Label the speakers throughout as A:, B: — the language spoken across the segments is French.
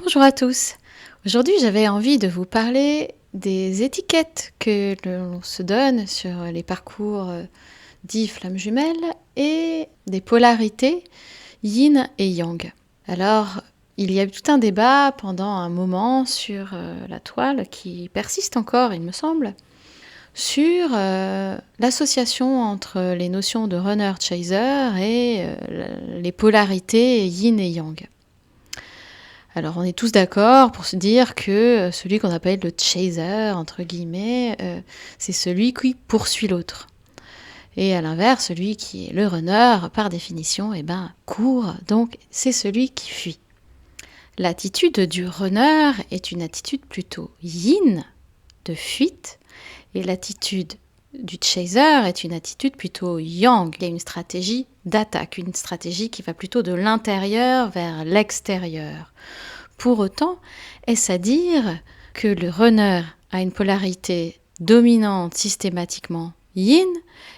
A: Bonjour à tous. Aujourd'hui, j'avais envie de vous parler des étiquettes que l'on se donne sur les parcours dits flammes jumelles et des polarités yin et yang. Alors, il y a eu tout un débat pendant un moment sur la toile qui persiste encore, il me semble, sur l'association entre les notions de runner-chaser et les polarités yin et yang. Alors on est tous d'accord pour se dire que celui qu'on appelle le chaser, entre guillemets, c'est celui qui poursuit l'autre. Et à l'inverse, celui qui est le runner, par définition, court, donc c'est celui qui fuit. L'attitude du runner est une attitude plutôt yin, de fuite, et l'attitude du chaser est une attitude plutôt yang. Il y a une stratégie d'attaque, une stratégie qui va plutôt de l'intérieur vers l'extérieur. Pour autant, est-ce à dire que le runner a une polarité dominante systématiquement yin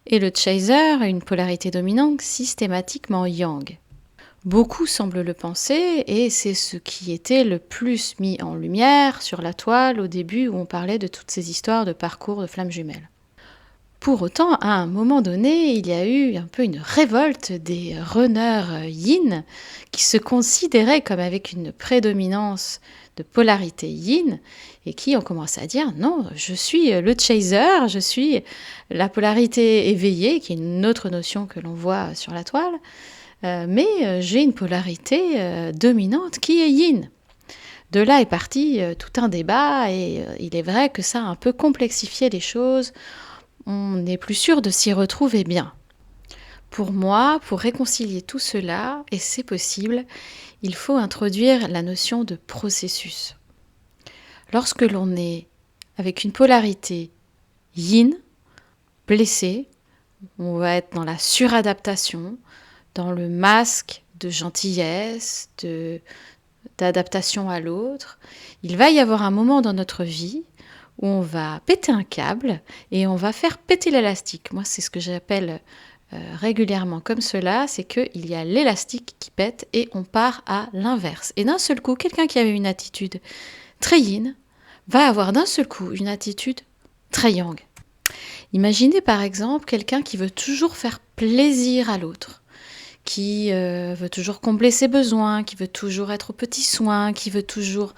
A: et le chaser a une polarité dominante systématiquement yang? Beaucoup semblent le penser et c'est ce qui était le plus mis en lumière sur la toile au début où on parlait de toutes ces histoires de parcours de flammes jumelles. Pour autant, à un moment donné, il y a eu un peu une révolte des runners yin qui se considéraient comme avec une prédominance de polarité yin et qui ont commencé à dire non, je suis le chaser, je suis la polarité éveillée, qui est une autre notion que l'on voit sur la toile, mais j'ai une polarité dominante qui est yin. De là est parti tout un débat et il est vrai que ça a un peu complexifié les choses. On n'est plus sûr de s'y retrouver bien. Pour moi, pour réconcilier tout cela, et c'est possible, il faut introduire la notion de processus. Lorsque l'on est avec une polarité yin, blessé, on va être dans la suradaptation, dans le masque de gentillesse, d'adaptation à l'autre. Il va y avoir un moment dans notre vie où on va péter un câble et on va faire péter l'élastique. Moi, c'est ce que j'appelle régulièrement comme cela, c'est qu'il y a l'élastique qui pète et on part à l'inverse. Et d'un seul coup, quelqu'un qui avait une attitude très yin va avoir d'un seul coup une attitude très yang. Imaginez par exemple quelqu'un qui veut toujours faire plaisir à l'autre, qui veut toujours combler ses besoins, qui veut toujours être aux petits soins, qui veut toujours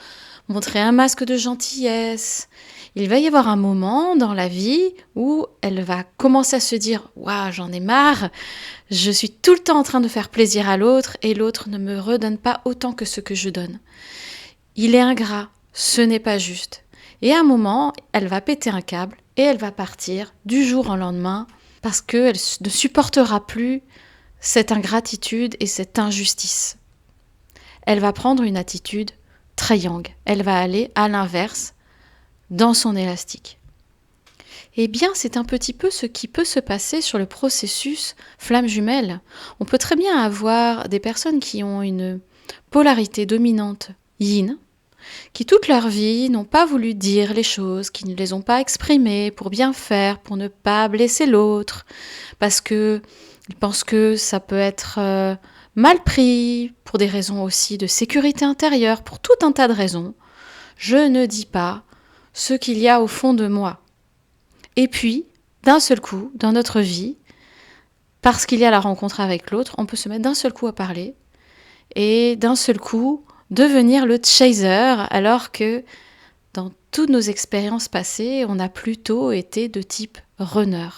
A: montrer un masque de gentillesse. Il va y avoir un moment dans la vie où elle va commencer à se dire « Waouh, j'en ai marre, je suis tout le temps en train de faire plaisir à l'autre et l'autre ne me redonne pas autant que ce que je donne. Il est ingrat, ce n'est pas juste. » Et à un moment, elle va péter un câble et elle va partir du jour au lendemain parce qu'elle ne supportera plus cette ingratitude et cette injustice. Elle va prendre une attitude très yang. Elle va aller à l'inverse dans son élastique. Eh bien, c'est un petit peu ce qui peut se passer sur le processus flamme jumelle. On peut très bien avoir des personnes qui ont une polarité dominante yin, qui toute leur vie n'ont pas voulu dire les choses, qui ne les ont pas exprimées pour bien faire, pour ne pas blesser l'autre, parce qu'ils pensent que ça peut être mal pris, pour des raisons aussi de sécurité intérieure, pour tout un tas de raisons. Je ne dis pas ce qu'il y a au fond de moi. Et puis, d'un seul coup, dans notre vie, parce qu'il y a la rencontre avec l'autre, on peut se mettre d'un seul coup à parler et d'un seul coup devenir le chaser, alors que dans toutes nos expériences passées, on a plutôt été de type runner.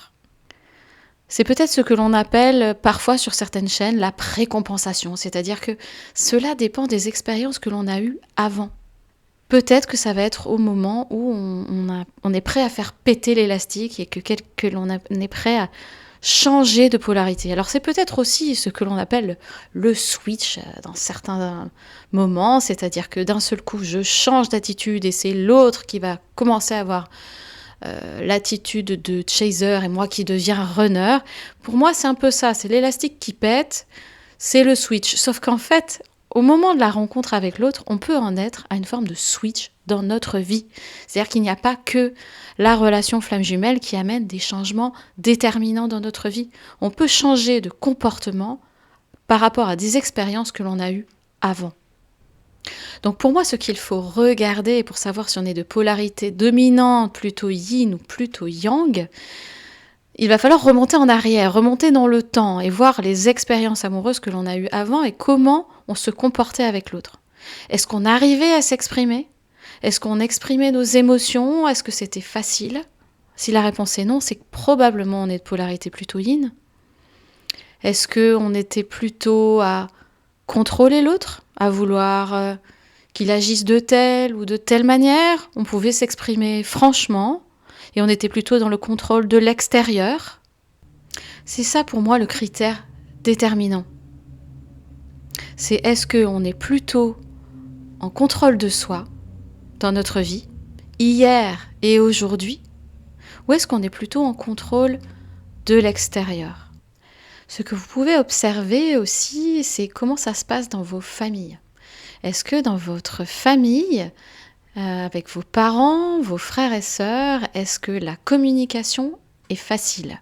A: C'est peut-être ce que l'on appelle parfois sur certaines chaînes la précompensation, c'est-à-dire que cela dépend des expériences que l'on a eues avant. Peut-être que ça va être au moment où on est prêt à faire péter l'élastique et que l'on est prêt à changer de polarité. Alors c'est peut-être aussi ce que l'on appelle le switch dans certains moments, c'est-à-dire que d'un seul coup je change d'attitude et c'est l'autre qui va commencer à avoir l'attitude de chaser et moi qui deviens runner. Pour moi c'est un peu ça, c'est l'élastique qui pète, c'est le switch. Sauf qu'en fait, au moment de la rencontre avec l'autre, on peut en être à une forme de switch dans notre vie. C'est-à-dire qu'il n'y a pas que la relation flamme jumelle qui amène des changements déterminants dans notre vie. On peut changer de comportement par rapport à des expériences que l'on a eues avant. Donc pour moi, ce qu'il faut regarder pour savoir si on est de polarité dominante, plutôt yin ou plutôt yang, il va falloir remonter en arrière, remonter dans le temps et voir les expériences amoureuses que l'on a eues avant et comment on se comportait avec l'autre. Est-ce qu'on arrivait à s'exprimer? Est-ce qu'on exprimait nos émotions? Est-ce que c'était facile? Si la réponse est non, c'est que probablement on est de polarité plutôt yin. Est-ce qu'on était plutôt à contrôler l'autre, à vouloir qu'il agisse de telle ou de telle manière? On pouvait s'exprimer franchement et on était plutôt dans le contrôle de l'extérieur. C'est ça pour moi le critère déterminant. C'est est-ce qu'on est plutôt en contrôle de soi dans notre vie, hier et aujourd'hui, ou est-ce qu'on est plutôt en contrôle de l'extérieur? Ce que vous pouvez observer aussi, c'est comment ça se passe dans vos familles. Est-ce que dans votre famille, avec vos parents, vos frères et sœurs, est-ce que la communication est facile?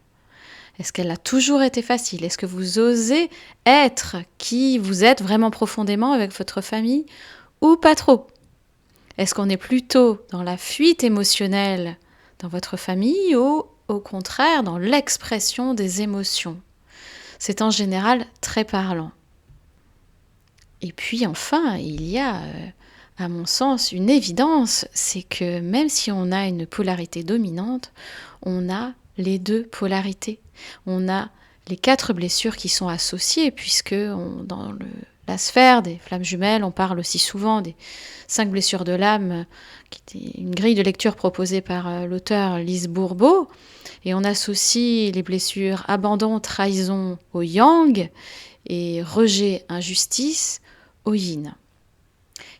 A: Est-ce qu'elle a toujours été facile? Est-ce que vous osez être qui vous êtes vraiment profondément avec votre famille ou pas trop? Est-ce qu'on est plutôt dans la fuite émotionnelle dans votre famille ou au contraire dans l'expression des émotions? C'est en général très parlant. Et puis enfin, il y a, à mon sens, une évidence, c'est que même si on a une polarité dominante, on a les deux polarités. On a les 4 blessures qui sont associées, puisque dans la sphère des flammes jumelles, on parle aussi souvent des 5 blessures de l'âme, qui était une grille de lecture proposée par l'auteur Lise Bourbeau. Et on associe les blessures abandon, trahison au yang et rejet, injustice au yin.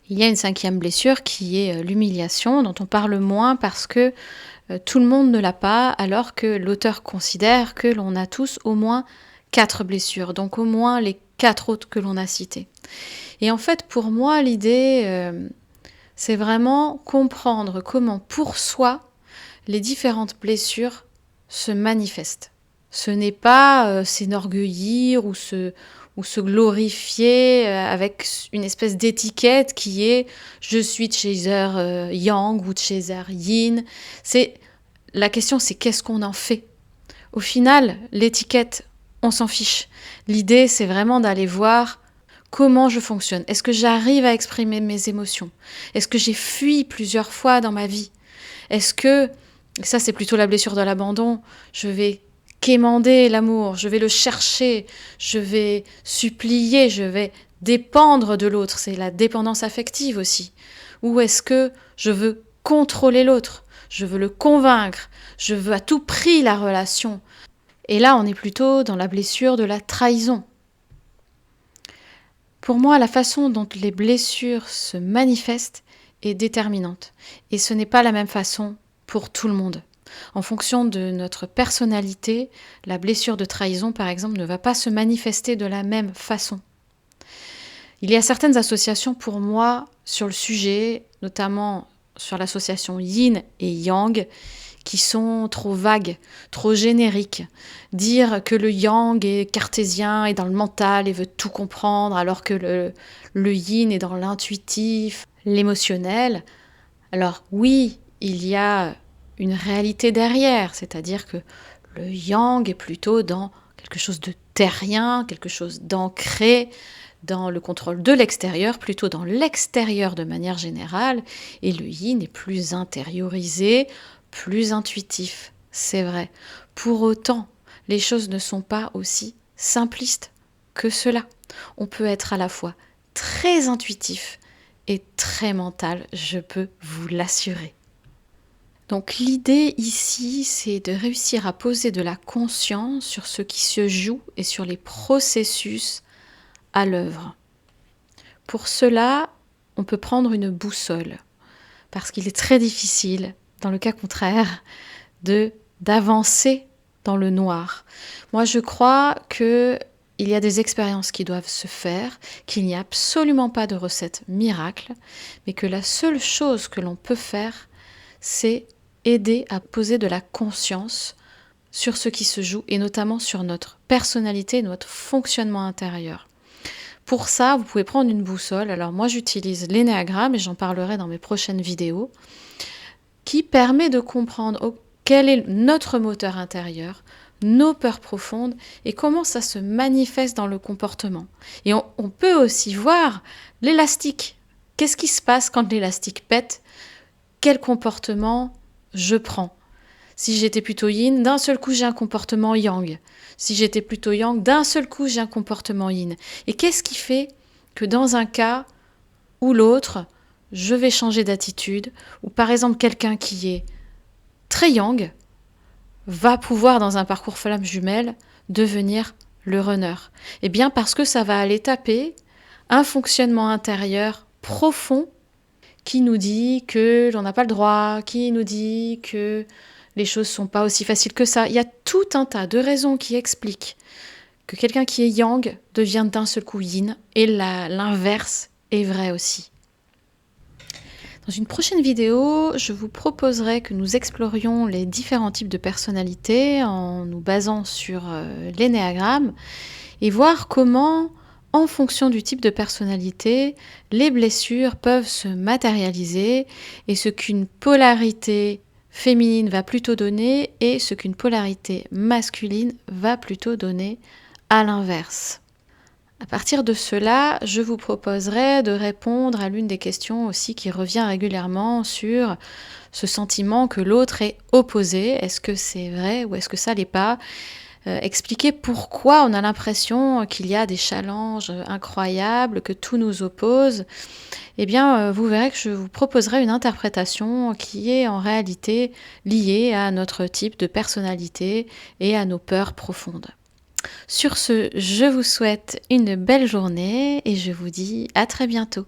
A: Il y a une 5e blessure qui est l'humiliation, dont on parle moins parce que tout le monde ne l'a pas, alors que l'auteur considère que l'on a tous au moins 4 blessures, donc au moins les 4 autres que l'on a citées. Et en fait, pour moi, l'idée, c'est vraiment comprendre comment, pour soi, les différentes blessures se manifestent. Ce n'est pas s'enorgueillir ou se glorifier avec une espèce d'étiquette qui est « je suis chaser yang » ou « chaser yin ». La question, c'est qu'est-ce qu'on en fait? Au final, l'étiquette, on s'en fiche. L'idée, c'est vraiment d'aller voir comment je fonctionne. Est-ce que j'arrive à exprimer mes émotions? Est-ce que j'ai fui plusieurs fois dans ma vie? Est-ce que, ça c'est plutôt la blessure de l'abandon, je vais quémander l'amour, je vais le chercher, je vais supplier, je vais dépendre de l'autre, c'est la dépendance affective aussi. Ou est-ce que je veux contrôler l'autre, je veux le convaincre, je veux à tout prix la relation? Et là, on est plutôt dans la blessure de la trahison. Pour moi, la façon dont les blessures se manifestent est déterminante. Et ce n'est pas la même façon pour tout le monde. En fonction de notre personnalité, la blessure de trahison, par exemple, ne va pas se manifester de la même façon. Il y a certaines associations pour moi sur le sujet, notamment sur l'association yin et yang, qui sont trop vagues, trop génériques. Dire que le yang est cartésien, est dans le mental et veut tout comprendre, alors que le yin est dans l'intuitif, l'émotionnel. Alors oui, il y a une réalité derrière, c'est-à-dire que le yang est plutôt dans quelque chose de terrien, quelque chose d'ancré, dans le contrôle de l'extérieur, plutôt dans l'extérieur de manière générale, et le yin est plus intériorisé, plus intuitif, c'est vrai. Pour autant, les choses ne sont pas aussi simplistes que cela. On peut être à la fois très intuitif et très mental, je peux vous l'assurer. Donc l'idée ici, c'est de réussir à poser de la conscience sur ce qui se joue et sur les processus à l'œuvre. Pour cela, on peut prendre une boussole, parce qu'il est très difficile, dans le cas contraire, d'avancer dans le noir. Moi, je crois qu'il y a des expériences qui doivent se faire, qu'il n'y a absolument pas de recette miracle, mais que la seule chose que l'on peut faire, c'est aider à poser de la conscience sur ce qui se joue, et notamment sur notre personnalité, notre fonctionnement intérieur. Pour ça, vous pouvez prendre une boussole. Alors moi, j'utilise l'énéagramme et j'en parlerai dans mes prochaines vidéos, qui permet de comprendre quel est notre moteur intérieur, nos peurs profondes et comment ça se manifeste dans le comportement. Et on peut aussi voir l'élastique. Qu'est-ce qui se passe quand l'élastique pète? Quel comportement je prends? Si j'étais plutôt yin, d'un seul coup j'ai un comportement yang. Si j'étais plutôt yang, d'un seul coup j'ai un comportement yin. Et qu'est-ce qui fait que dans un cas ou l'autre, je vais changer d'attitude? Ou par exemple quelqu'un qui est très yang va pouvoir dans un parcours flamme jumelle devenir le runner. Eh bien parce que ça va aller taper un fonctionnement intérieur profond qui nous dit que l'on n'a pas le droit, qui nous dit que les choses ne sont pas aussi faciles que ça. Il y a tout un tas de raisons qui expliquent que quelqu'un qui est yang devient d'un seul coup yin, et l'inverse est vrai aussi. Dans une prochaine vidéo, je vous proposerai que nous explorions les différents types de personnalités en nous basant sur l'énéagramme et voir comment, en fonction du type de personnalité, les blessures peuvent se matérialiser et ce qu'une polarité féminine va plutôt donner et ce qu'une polarité masculine va plutôt donner à l'inverse. À partir de cela, je vous proposerai de répondre à l'une des questions aussi qui revient régulièrement sur ce sentiment que l'autre est opposé. Est-ce que c'est vrai ou est-ce que ça l'est pas? Expliquer pourquoi on a l'impression qu'il y a des challenges incroyables, que tout nous oppose. Eh bien, vous verrez que je vous proposerai une interprétation qui est en réalité liée à notre type de personnalité et à nos peurs profondes. Sur ce, je vous souhaite une belle journée et je vous dis à très bientôt.